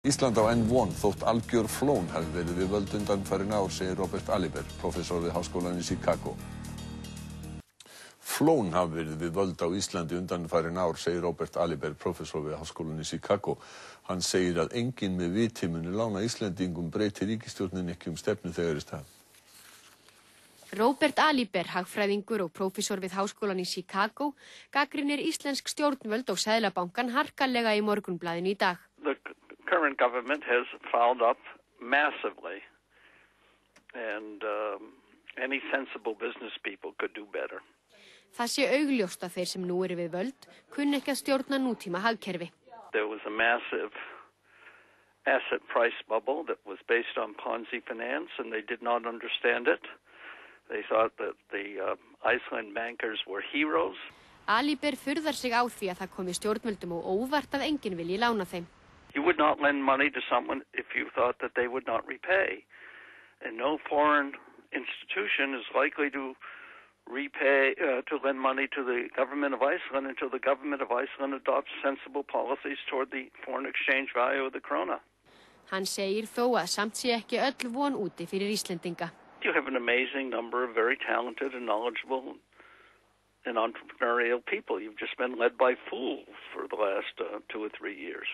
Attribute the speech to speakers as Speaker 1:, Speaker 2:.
Speaker 1: Ísland á enn von þótt algjör flón hafi verið við völd undanfarin ár, segir Robert Aliber, prófessor við Háskólann í Chicago. Flón hafi verið við völd á Íslandi undanfarin ár, segir Robert Aliber, prófessor við Háskólann í Chicago. Hann segir að enginn með viti muni lána Íslendingum breyti ríkisstjórnin ekki stefnu þegar í stað.
Speaker 2: Robert Aliber, hagfræðingur og prófessor við Háskólann í Chicago, gagnrýnir íslensk stjórnvöld og Seðlabankann harkalega í Morgunblaðinu í dag.
Speaker 3: The current government has fouled up massively, and any sensible business people could do better.
Speaker 2: Það sé augljóst að þeir sem nú eru við völd kunni ekki að stjórna nútíma hagkerfi.
Speaker 3: There was a massive asset price bubble that was based on Ponzi finance, and they did not understand it. They thought that the Iceland bankers were heroes.
Speaker 2: Aliber furðar sig á því að það komi stjórnvöldum og óvart að enginn vilji lána þeim.
Speaker 3: You would not lend money to someone if you thought that they would not repay. And no foreign institution is likely to repay, to lend money to the government of Iceland until the government of Iceland adopts sensible policies toward the foreign exchange value of the krona.
Speaker 2: Hann segir þó að samt sé ekki öll von úti fyrir Íslendinga.
Speaker 3: You have an amazing number of very talented and knowledgeable and entrepreneurial people. You've just been led by fools for the last 2 or 3 years.